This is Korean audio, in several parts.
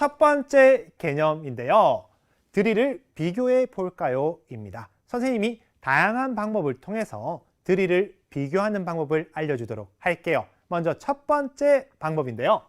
첫 번째 개념인데요. 드릴을 비교해 볼까요? 입니다. 선생님이 다양한 방법을 통해서 드릴을 비교하는 방법을 알려주도록 할게요. 먼저 첫 번째 방법인데요.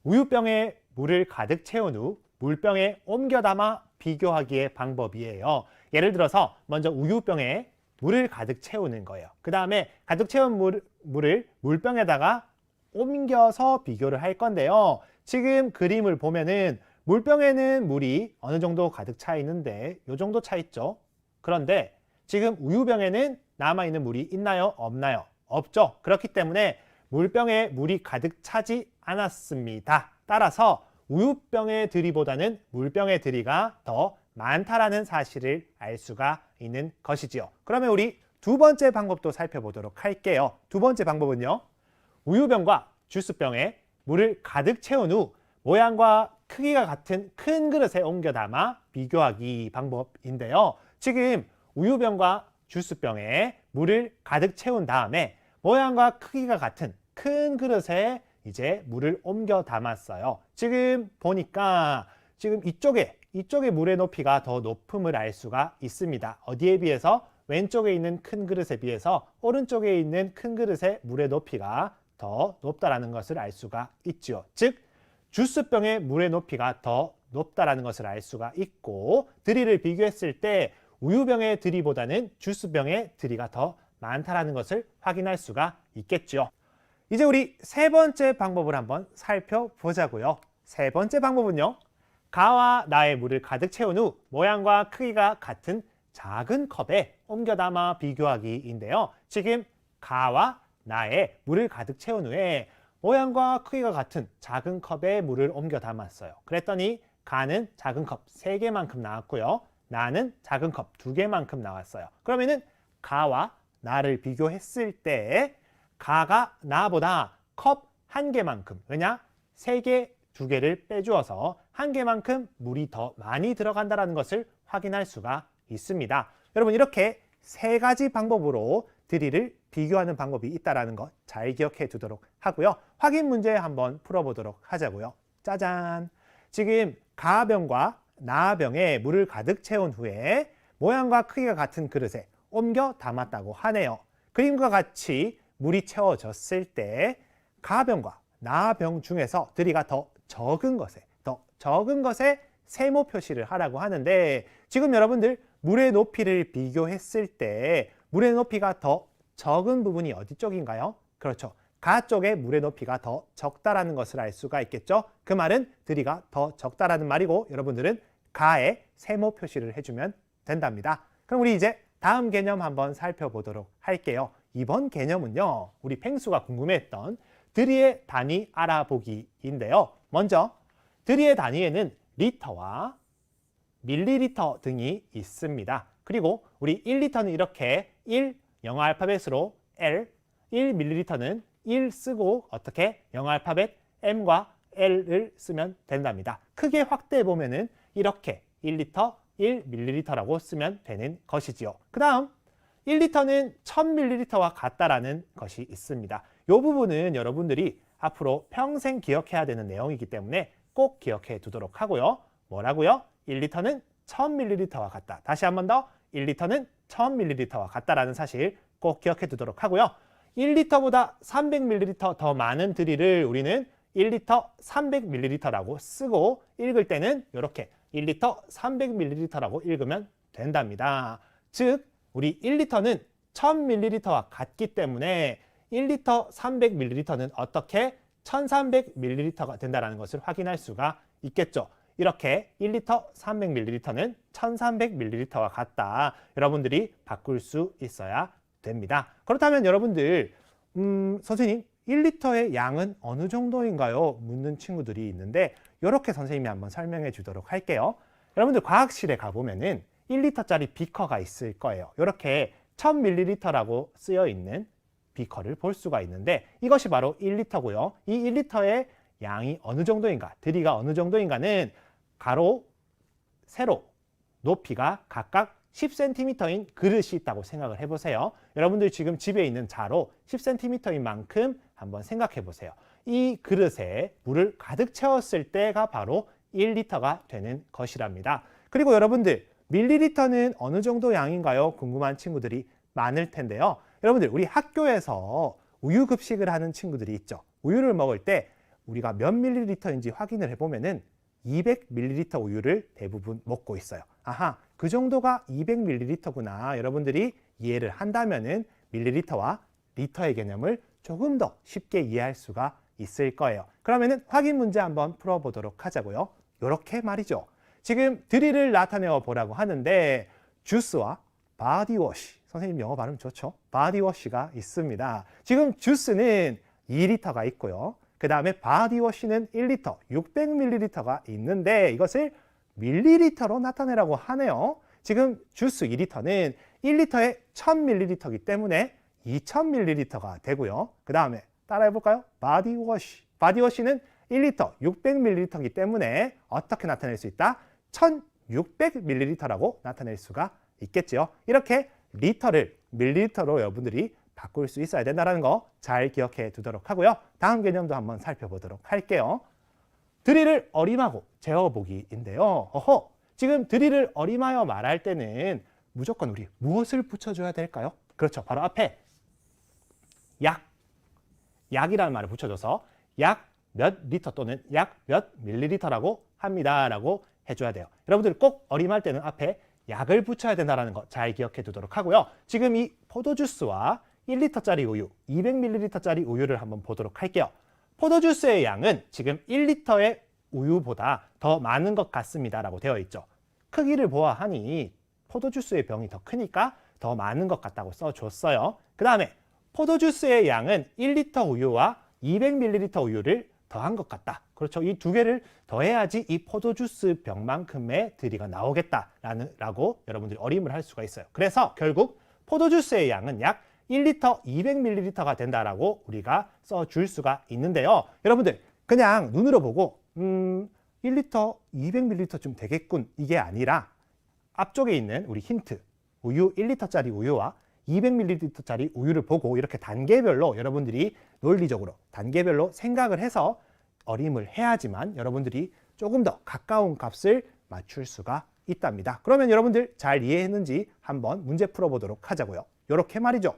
우유병에 물을 가득 채운 후 물병에 옮겨 담아 비교하기의 방법이에요. 예를 들어서 먼저 우유병에 물을 가득 채우는 거예요. 그 다음에 가득 채운 물을 물병에다가 옮겨서 비교를 할 건데요. 지금 그림을 보면은 물병에는 물이 어느 정도 가득 차 있는데 이 정도 차 있죠. 그런데 지금 우유병에는 남아있는 물이 있나요? 없나요? 없죠. 그렇기 때문에 물병에 물이 가득 차지 않았습니다. 따라서 우유병의 들이보다는 물병의 들이가 더 많다라는 사실을 알 수가 있는 것이지요. 그러면 우리 두 번째 방법도 살펴보도록 할게요. 두 번째 방법은요. 우유병과 주스병에 물을 가득 채운 후 모양과 크기가 같은 큰 그릇에 옮겨 담아 비교하기 방법인데요. 지금 우유병과 주스병에 물을 가득 채운 다음에 모양과 크기가 같은 큰 그릇에 이제 물을 옮겨 담았어요. 지금 보니까 지금 이쪽에 물의 높이가 더 높음을 알 수가 있습니다. 어디에 비해서? 왼쪽에 있는 큰 그릇에 비해서 오른쪽에 있는 큰 그릇의 물의 높이가 더 높다라는 것을 알 수가 있죠. 즉 주스병의 물의 높이가 더 높다라는 것을 알 수가 있고, 드릴을 비교했을 때 우유병의 드리보다는 주스병의 드리가 더 많다라는 것을 확인할 수가 있겠죠. 이제 우리 세 번째 방법을 한번 살펴보자고요. 세 번째 방법은요. 가와 나의 물을 가득 채운 후 모양과 크기가 같은 작은 컵에 옮겨 담아 비교하기인데요. 지금 가와 나의 물을 가득 채운 후에 모양과 크기가 같은 작은 컵에 물을 옮겨 담았어요. 그랬더니 가는 작은 컵 3개만큼 나왔고요. 나는 작은 컵 2개만큼 나왔어요. 그러면은 가와 나를 비교했을 때 가가 나보다 컵 1개만큼, 왜냐? 3개, 2개를 빼주어서 1개만큼 물이 더 많이 들어간다는 것을 확인할 수가 있습니다. 여러분 이렇게 3가지 방법으로 드릴을 비교하는 방법이 있다는 것 잘 기억해 두도록 하고요. 확인 문제 한번 풀어보도록 하자고요. 짜잔! 지금 가병과 나병에 물을 가득 채운 후에 모양과 크기가 같은 그릇에 옮겨 담았다고 하네요. 그림과 같이 물이 채워졌을 때 가병과 나병 중에서 드리가 더 적은 것에 세모 표시를 하라고 하는데, 지금 여러분들 물의 높이를 비교했을 때 물의 높이가 더 적은 부분이 어디 쪽인가요? 그렇죠. 가 쪽에 물의 높이가 더 적다라는 것을 알 수가 있겠죠. 그 말은 드리가 더 적다라는 말이고, 여러분들은 가에 세모 표시를 해주면 된답니다. 그럼 우리 이제 다음 개념 한번 살펴보도록 할게요. 이번 개념은요, 우리 펭수가 궁금해했던 드리의 단위 알아보기인데요. 먼저 드리의 단위에는 리터와 밀리리터 등이 있습니다. 그리고 우리 1리터는 이렇게 1 영어 알파벳으로 L, 1ml는 1 쓰고 어떻게 영어 알파벳 M과 L을 쓰면 된답니다. 크게 확대해 보면은 이렇게 1리터, 1ml라고 쓰면 되는 것이지요. 그 다음 1리터는 1000ml와 같다라는 것이 있습니다. 이 부분은 여러분들이 앞으로 평생 기억해야 되는 내용이기 때문에 꼭 기억해 두도록 하고요. 뭐라고요? 1리터는 1000ml와 같다. 다시 한 번 더, 1리터는 1000ml와 같다라는 사실 꼭 기억해 두도록 하고요. 1리터보다 300ml 더 많은 드릴을 우리는 1리터 300ml라고 쓰고 읽을 때는 이렇게 1리터 300ml라고 읽으면 된답니다. 즉 우리 1리터는 1000ml와 같기 때문에 1리터 300ml는 어떻게 1300ml가 된다는 것을 확인할 수가 있겠죠. 이렇게 1리터 300ml는 1300ml와 같다. 여러분들이 바꿀 수 있어야 됩니다. 그렇다면 여러분들 선생님 1리터의 양은 어느 정도인가요? 묻는 친구들이 있는데 이렇게 선생님이 한번 설명해 주도록 할게요. 여러분들 과학실에 가보면은 1리터짜리 비커가 있을 거예요. 이렇게 1000ml라고 쓰여 있는 비커를 볼 수가 있는데 이것이 바로 1리터고요. 이 1리터의 양이 어느 정도인가, 드리가 어느 정도인가는 가로, 세로, 높이가 각각 10cm인 그릇이 있다고 생각을 해보세요. 여러분들 지금 집에 있는 자로 10cm인 만큼 한번 생각해 보세요. 이 그릇에 물을 가득 채웠을 때가 바로 1리터가 되는 것이랍니다. 그리고 여러분들 밀리리터는 어느 정도 양인가요? 궁금한 친구들이 많을 텐데요. 여러분들 우리 학교에서 우유 급식을 하는 친구들이 있죠. 우유를 먹을 때 우리가 몇 밀리리터인지 확인을 해보면은 200ml 우유를 대부분 먹고 있어요. 아하, 그 정도가 200ml구나. 여러분들이 이해를 한다면은 밀리리터와 리터의 개념을 조금 더 쉽게 이해할 수가 있을 거예요. 그러면은 확인 문제 한번 풀어보도록 하자고요. 요렇게 말이죠. 지금 드릴을 나타내어 보라고 하는데 주스와 바디워시, 선생님 영어 발음 좋죠? 바디워시가 있습니다. 지금 주스는 2리터가 있고요. 그 다음에 바디워시는 1리터, 600ml가 있는데 이것을 밀리리터로 나타내라고 하네요. 지금 주스 2리터는 1리터에 1000ml이기 때문에 2000ml가 되고요. 그 다음에 따라해 볼까요? 바디워시. 바디워시는 1리터, 600ml이기 때문에 어떻게 나타낼 수 있다? 1600ml라고 나타낼 수가 있겠죠. 이렇게 리터를 밀리리터로 여러분들이 바꿀 수 있어야 된다는 거 잘 기억해 두도록 하고요. 다음 개념도 한번 살펴보도록 할게요. 드릴을 어림하고 재어보기인데요. 지금 드릴을 어림하여 말할 때는 무조건 우리 무엇을 붙여줘야 될까요? 그렇죠. 바로 앞에 약이라는 말을 붙여줘서 약 몇 리터 또는 약 몇 밀리리터라고 합니다. 라고 해줘야 돼요. 여러분들 꼭 어림할 때는 앞에 약을 붙여야 된다는 거 잘 기억해 두도록 하고요. 지금 이 포도주스와 1리터짜리 우유, 200ml짜리 우유를 한번 보도록 할게요. 포도주스의 양은 지금 1리터의 우유보다 더 많은 것 같습니다. 라고 되어 있죠. 크기를 보아하니 포도주스의 병이 더 크니까 더 많은 것 같다고 써줬어요. 그 다음에 포도주스의 양은 1리터 우유와 200ml 우유를 더한 것 같다. 그렇죠. 이 두 개를 더해야지 이 포도주스 병만큼의 드리가 나오겠다라고 여러분들이 어림을 할 수가 있어요. 그래서 결국 포도주스의 양은 약 1리터 200ml가 된다라고 우리가 써줄 수가 있는데요. 여러분들 그냥 눈으로 보고 1리터 200ml쯤 되겠군 이게 아니라 앞쪽에 있는 우리 힌트 우유 1리터짜리 우유와 200ml짜리 우유를 보고 이렇게 단계별로 여러분들이 논리적으로 단계별로 생각을 해서 어림을 해야지만 여러분들이 조금 더 가까운 값을 맞출 수가 있답니다. 그러면 여러분들 잘 이해했는지 한번 문제 풀어보도록 하자고요. 이렇게 말이죠.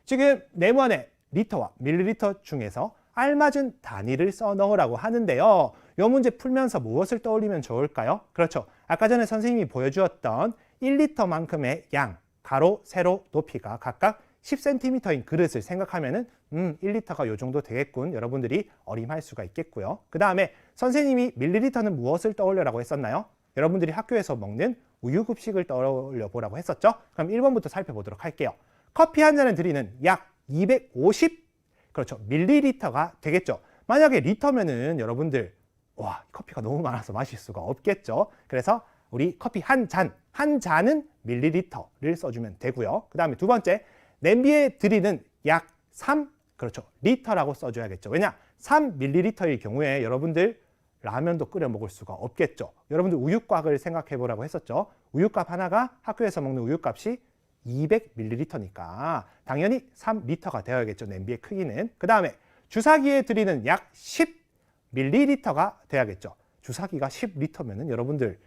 지금 네모안에 리터와 밀리리터 중에서 알맞은 단위를 써 넣으라고 하는데요. 이 문제 풀면서 무엇을 떠올리면 좋을까요? 그렇죠. 아까 전에 선생님이 보여주었던 1리터만큼의 양, 가로, 세로, 높이가 각각 10cm인 그릇을 생각하면은 1리터가 요 정도 되겠군. 여러분들이 어림할 수가 있겠고요. 그 다음에 선생님이 밀리리터는 무엇을 떠올려라고 했었나요? 여러분들이 학교에서 먹는 우유 급식을 떠올려 보라고 했었죠? 그럼 1번부터 살펴보도록 할게요. 커피 한 잔에 들이는 약 250 그렇죠. 밀리리터가 되겠죠. 만약에 리터면은 여러분들 와, 커피가 너무 많아서 마실 수가 없겠죠. 그래서 우리 커피 한 잔은 밀리리터를 써주면 되고요. 그 다음에 두 번째, 냄비에 들이는 약 3, 그렇죠. 리터라고 써줘야겠죠. 왜냐? 3ml일 경우에 여러분들 라면도 끓여 먹을 수가 없겠죠. 여러분들 우유곽을 생각해 보라고 했었죠. 우유곽 하나가 학교에서 먹는 우유값이 200ml니까 당연히 3리터가 되어야겠죠. 냄비의 크기는. 그 다음에 주사기에 들이는 약 10ml가 돼야겠죠. 주사기가 10리터면은 여러분들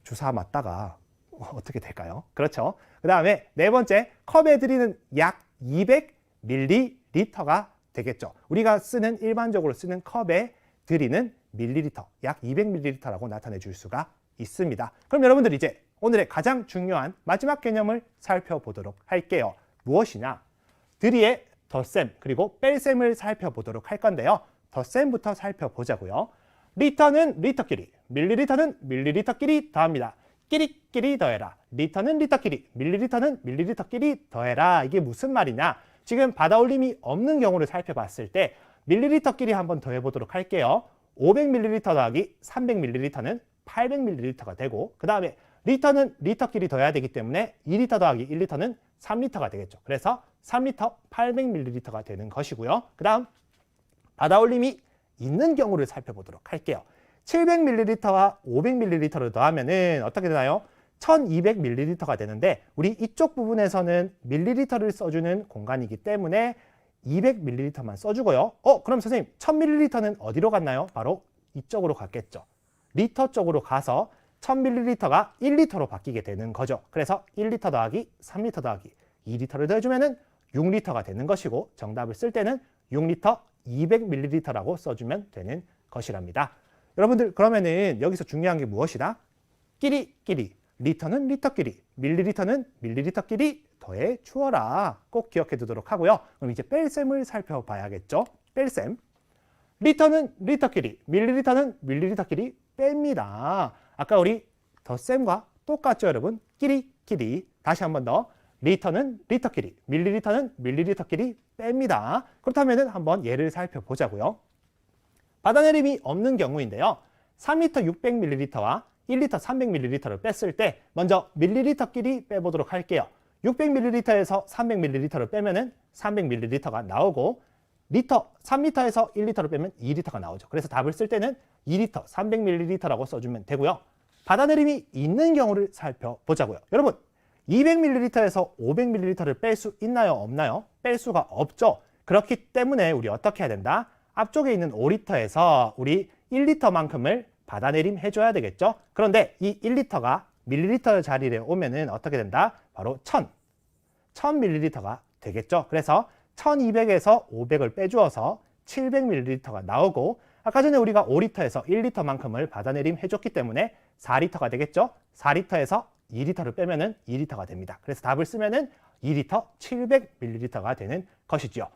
주사 맞다가 어떻게 될까요? 그렇죠. 그 다음에 네 번째, 컵에 들이는 약 200ml가 되겠죠. 우리가 쓰는 일반적으로 쓰는 컵에 들이는 밀리리터, 약 200ml라고 나타내 줄 수가 있습니다. 그럼 여러분들 이제 오늘의 가장 중요한 마지막 개념을 살펴보도록 할게요. 무엇이냐? 드리의 덧셈 그리고 뺄셈을 살펴보도록 할 건데요. 덧셈부터 살펴보자고요. 리터는 리터끼리, 밀리리터는 밀리리터끼리 더합니다. 끼리끼리 더해라. 리터는 리터끼리, 밀리리터는 밀리리터끼리 더해라. 이게 무슨 말이냐? 지금 받아올림이 없는 경우를 살펴봤을 때 밀리리터끼리 한번 더해보도록 할게요. 500ml 더하기 300ml는 800ml가 되고, 그 다음에 리터는 리터끼리 더해야 되기 때문에 2리터 더하기 1리터는 3리터가 되겠죠. 그래서 3리터 800ml가 되는 것이고요. 그 다음 받아올림이 있는 경우를 살펴보도록 할게요. 700ml와 500ml를 더하면은 어떻게 되나요? 1200ml가 되는데 우리 이쪽 부분에서는 밀리리터를 써주는 공간이기 때문에 200ml만 써주고요. 그럼 선생님 1000ml는 어디로 갔나요? 바로 이쪽으로 갔겠죠. 리터 쪽으로 가서 1000ml가 1리터로 바뀌게 되는 거죠. 그래서 1리터 더하기 3리터 더하기 2리터를 더해주면 6리터가 되는 것이고 정답을 쓸 때는 6리터 200ml라고 써주면 되는 것이랍니다. 여러분들 그러면은 여기서 중요한 게 무엇이다? 끼리 리터는 리터끼리 밀리리터는 밀리리터끼리 더해 주어라. 꼭 기억해 두도록 하고요. 그럼 이제 뺄셈을 살펴봐야겠죠. 뺄셈. 리터는 리터끼리 밀리리터는 밀리리터끼리 뺍니다. 아까 우리 덧셈과 똑같죠 여러분? 끼리 다시 한 번 더. 리터는 리터끼리 밀리리터는 밀리리터끼리 뺍니다. 그렇다면 한번 예를 살펴보자고요. 받아내림이 없는 경우인데요. 3리터 600ml와 1리터 300ml를 뺐을 때 먼저 밀리리터끼리 빼보도록 할게요. 600ml에서 300ml를 빼면은 300ml가 나오고 3리터에서 1리터를 빼면 2리터가 나오죠. 그래서 답을 쓸 때는 2리터 300ml라고 써주면 되고요. 받아내림이 있는 경우를 살펴보자고요. 여러분 200ml에서 500ml를 뺄 수 있나요? 없나요? 뺄 수가 없죠. 그렇기 때문에 우리 어떻게 해야 된다? 앞쪽에 있는 5리터에서 우리 1리터만큼을 받아내림 해줘야 되겠죠. 그런데 이 1리터가 밀리리터 자리에 오면은 어떻게 된다? 바로 1000ml가 되겠죠. 그래서 1200에서 500을 빼주어서 700ml가 나오고 아까 전에 우리가 5리터에서 1리터만큼을 받아내림 해줬기 때문에 4리터가 되겠죠. 4리터에서 2리터를 빼면은 2리터가 됩니다. 그래서 답을 쓰면은 2리터 700ml가 되는 것이죠.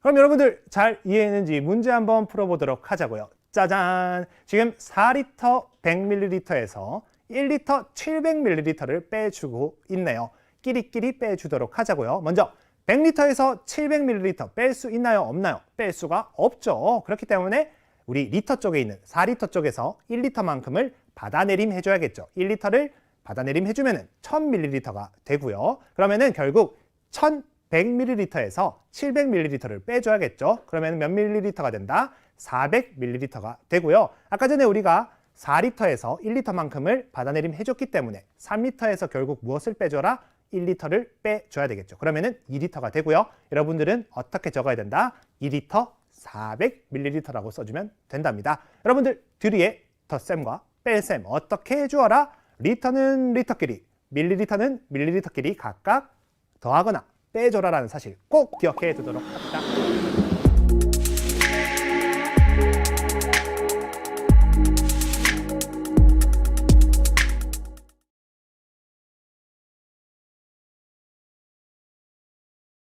그럼 여러분들 잘 이해했는지 문제 한번 풀어보도록 하자고요. 짜잔! 지금 4리터 100ml에서 1리터 700ml를 빼주고 있네요. 끼리끼리 빼주도록 하자고요. 먼저 100리터에서 700ml 뺄 수 있나요? 없나요? 뺄 수가 없죠. 그렇기 때문에 우리 리터 쪽에 있는 4리터 쪽에서 1리터만큼을 받아내림 해줘야겠죠. 1리터를 받아내림 해주면 1000ml가 되고요. 그러면은 결국 1100ml에서 700ml를 빼줘야겠죠. 그러면 몇 ml가 된다? 400ml가 되고요. 아까 전에 우리가 4리터에서 1리터만큼을 받아내림 해줬기 때문에 3리터에서 결국 무엇을 빼줘라? 1리터를 빼줘야 되겠죠. 그러면은 2리터가 되고요. 여러분들은 어떻게 적어야 된다? 2리터 400ml라고 써주면 된답니다. 여러분들 뒤에 덧셈과 뺄셈 어떻게 해주어라? 리터는 리터끼리, 밀리리터는 밀리리터끼리 각각 더하거나 빼줘라라는 사실 꼭 기억해 두도록 합시다.